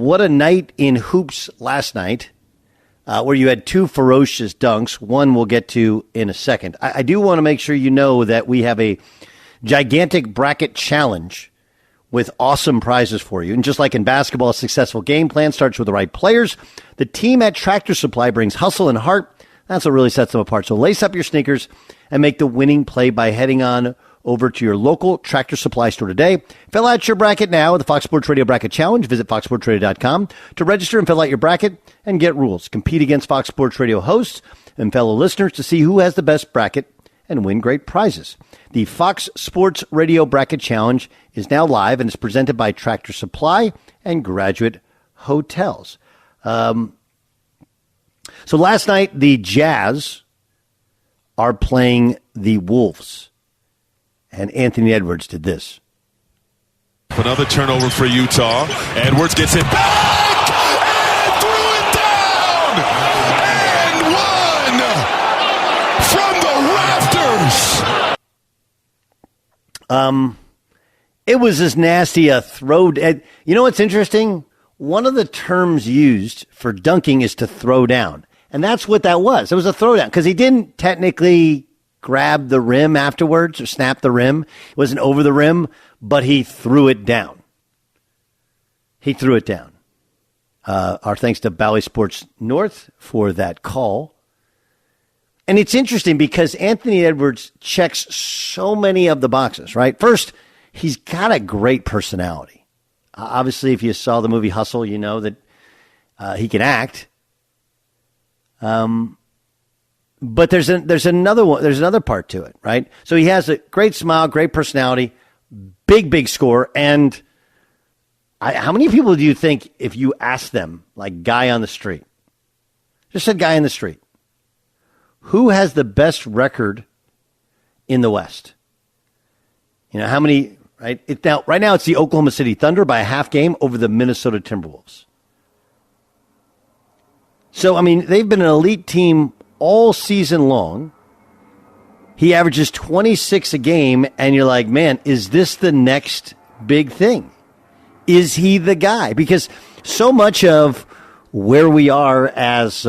what a night in hoops last night, where you had two ferocious dunks. One we'll get to in a second. I do want to make sure you know that we have a gigantic bracket challenge with awesome prizes for you. And just like in basketball, a successful game plan starts with the right players. The team at Tractor Supply brings hustle and heart. That's what really sets them apart. So lace up your sneakers and make the winning play by heading on over to your local Tractor Supply store today. Fill out your bracket now with the Fox Sports Radio Bracket Challenge. Visit foxsportsradio.com to register and fill out your bracket and get rules. Compete against Fox Sports Radio hosts and fellow listeners to see who has the best bracket and win great prizes. The Fox Sports Radio Bracket Challenge is now live and is presented by Tractor Supply and Graduate Hotels. So last night, the Jazz are playing the Wolves, and Anthony Edwards did this. Another turnover for Utah. Edwards gets it back and threw it down and one from the rafters. It was as nasty a throw. You know what's interesting? One of the terms used for dunking is to throw down. And that's what that was. It was a throwdown because he didn't technically grab the rim afterwards or snap the rim. It wasn't over the rim, but he threw it down. He threw it down. Our thanks to Bally Sports North for that call. And it's interesting because Anthony Edwards checks so many of the boxes, right? First, he's got a great personality. Obviously, if you saw the movie Hustle, you know that he can act. But there's another one. There's another part to it, right? So he has a great smile, great personality, big score. And how many people do you think, if you ask them, like guy on the street, just said guy in the street, who has the best record in the West? You know, how many, right? Right now it's the Oklahoma City Thunder by a half game over the Minnesota Timberwolves. So, I mean, they've been an elite team all season long. He averages 26 a game, and you're like, man, is this the next big thing? Is he the guy? Because so much of where we are as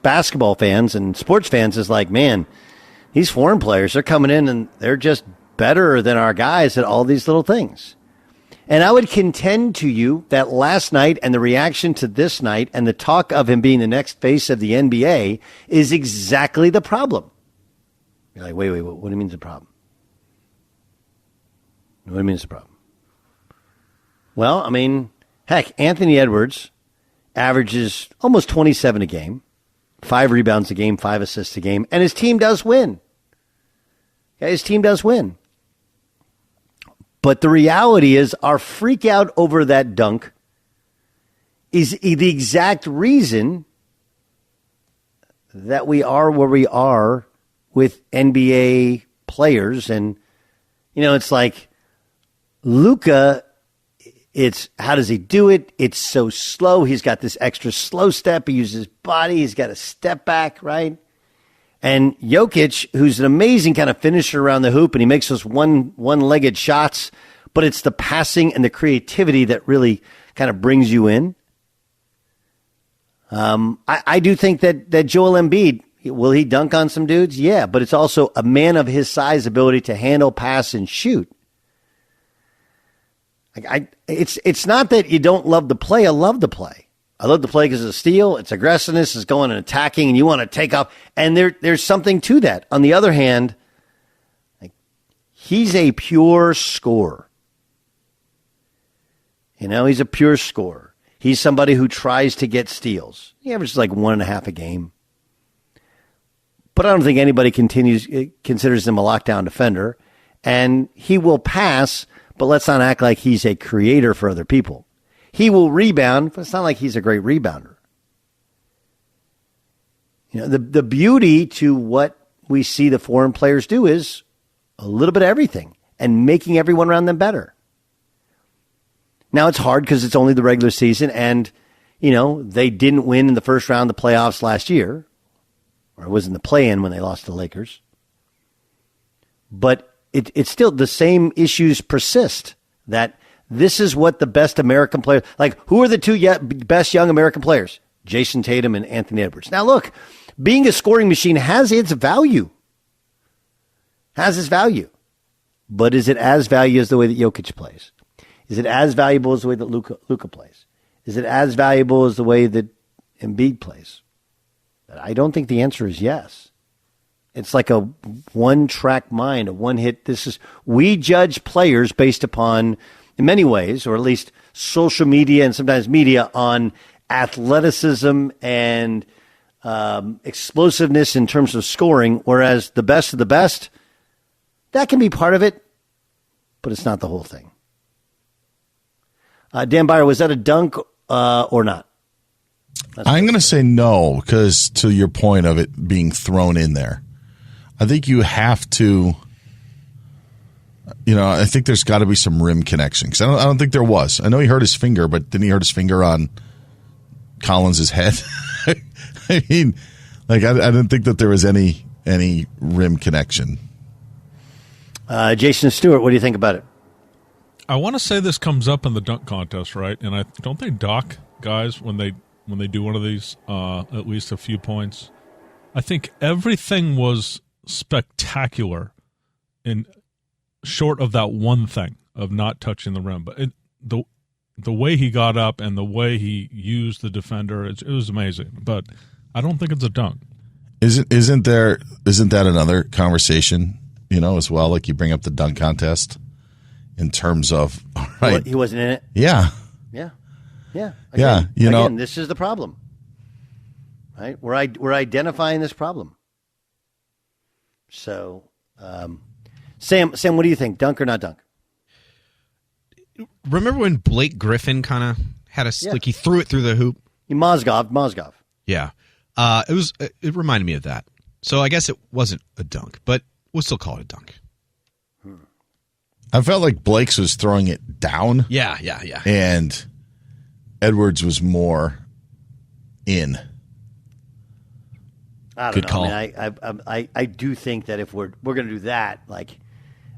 basketball fans and sports fans is like, man, these foreign players, they're coming in and they're just better than our guys at all these little things. And I would contend to you that last night and the reaction to this night and the talk of him being the next face of the NBA is exactly the problem. You're like, wait, what do you mean it's a problem? What do you mean it's a problem? Well, I mean, heck, Anthony Edwards averages almost 27 a game, 5 rebounds a game, 5 assists a game, and his team does win. Okay, his team does win. But the reality is our freak out over that dunk is the exact reason that we are where we are with NBA players. And, you know, it's like Luka, it's how does he do it? It's so slow. He's got this extra slow step. He uses his body. He's got a step back, right? And Jokic, who's an amazing kind of finisher around the hoop, and he makes those one-legged shots, but it's the passing and the creativity that really kind of brings you in. I do think that Joel Embiid, will he dunk on some dudes? Yeah, but it's also a man of his size ability to handle, pass, and shoot. It's not that you don't love the play. I love the play. I love the play because it's a steal, it's aggressiveness, it's going and attacking, and you want to take off. And there's something to that. On the other hand, he's a pure scorer. You know, he's a pure scorer. He's somebody who tries to get steals. He averages like 1.5 a game. But I don't think anybody considers him a lockdown defender. And he will pass, but let's not act like he's a creator for other people. He will rebound, but it's not like he's a great rebounder. You know, the beauty to what we see the foreign players do is a little bit of everything and making everyone around them better. Now, it's hard because it's only the regular season, and, you know, they didn't win in the first round of the playoffs last year, or it was in the play-in when they lost to the Lakers. But it's still the same issues persist, that This is what the best American players, like, who are the two best young American players? Jason Tatum and Anthony Edwards. Now, look, being a scoring machine has its value. Has its value. But is it as valuable as the way that Jokic plays? Is it as valuable as the way that Luka plays? Is it as valuable as the way that Embiid plays? I don't think the answer is yes. It's like a one-track mind, a one-hit. We judge players based upon, in many ways, or at least social media and sometimes media, on athleticism and explosiveness in terms of scoring, whereas the best of the best, that can be part of it, but it's not the whole thing. Dan Byer, was that a dunk or not? I'm going to say no, because to your point of it being thrown in there, I think you have to, I think there's got to be some rim connection. Because I don't think there was. I know he hurt his finger, but didn't he hurt his finger on Collins' head? I mean, like, I didn't think that there was any rim connection. Jason Stewart, what do you think about it? I want to say this comes up in the dunk contest, right? And I don't they dock guys when they do one of these at least a few points. I think everything was spectacular in short of that one thing of not touching the rim. But the way he got up and the way he used the defender, it was amazing. But I don't think it's a dunk. Isn't that another conversation, as well? Like, you bring up the dunk contest in terms of, all right, he wasn't in it. Yeah. Again, this is the problem, right? We're identifying this problem. So, Sam, what do you think? Dunk or not dunk? Remember when Blake Griffin kind of had like he threw it through the hoop? Mozgov. Yeah. It reminded me of that. So I guess it wasn't a dunk, but we'll still call it a dunk. I felt like Blake's was throwing it down. Yeah. And Edwards was more in. I don't Good know. call. I mean, I do think that if we're going to do that, like,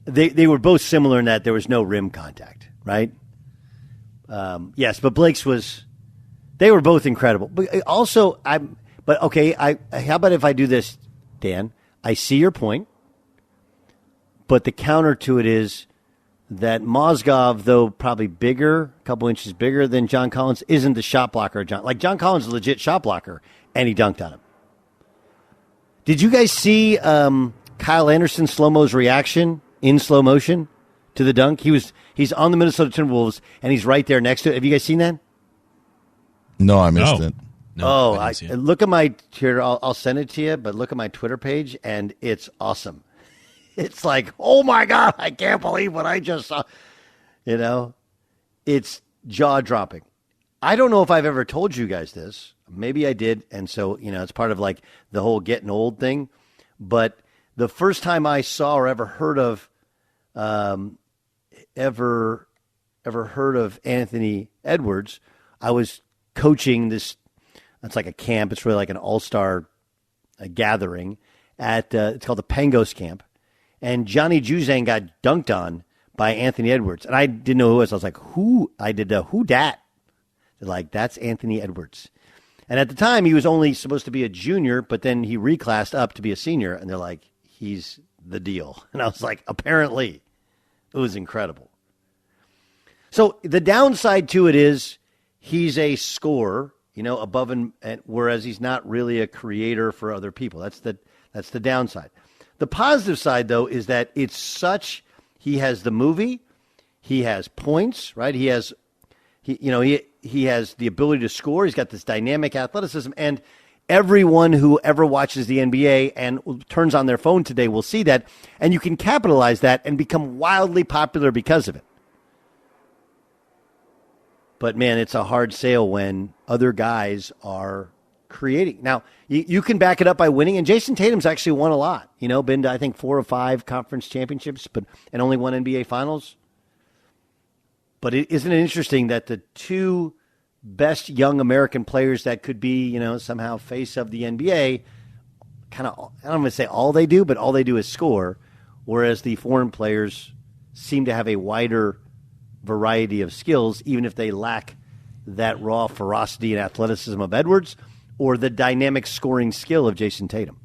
they were both similar in that there was no rim contact, right? Yes, but Blake's they were both incredible. But also, how about if I do this, Dan? I see your point, but the counter to it is that Mozgov, though probably bigger, a couple inches bigger than John Collins, isn't the shot blocker. John Collins is a legit shot blocker, and he dunked on him. Did you guys see Kyle Anderson slow-mo's reaction in slow motion to the dunk? He's on the Minnesota Timberwolves, and he's right there next to it. Have you guys seen that? No, I missed it. No, look at my Twitter. I'll send it to you, but look at my Twitter page, and it's awesome. It's like, oh my God, I can't believe what I just saw. It's jaw-dropping. I don't know if I've ever told you guys this. Maybe I did, and so, it's part of, like, the whole getting old thing. But the first time I saw or ever heard of Anthony Edwards, I was coaching this. It's like a camp. It's really like an all-star gathering at it's called the Pangos Camp. And Johnny Juzang got dunked on by Anthony Edwards. And I didn't know who it was. I was like, who? I did who dat? They're like, that's Anthony Edwards. And at the time, he was only supposed to be a junior, but then he reclassed up to be a senior. And they're like, he's the deal. And I was like, apparently. It was incredible. So the downside to it is he's a scorer, above and whereas he's not really a creator for other people. That's the downside. The positive side, though, is that he has the movie, he has points, right? He has the ability to score. He's got this dynamic athleticism, and everyone who ever watches the NBA and turns on their phone today will see that, and you can capitalize that and become wildly popular because of it. But, man, it's a hard sale when other guys are creating. Now, you can back it up by winning, and Jason Tatum's actually won a lot. Been to, I think, 4 or 5 conference championships, and only 1 NBA Finals. But isn't it interesting that the 2 best young American players that could be, somehow face of the NBA, kind of, I don't want to say all they do, but all they do is score, whereas the foreign players seem to have a wider variety of skills, even if they lack that raw ferocity and athleticism of Edwards or the dynamic scoring skill of Jason Tatum.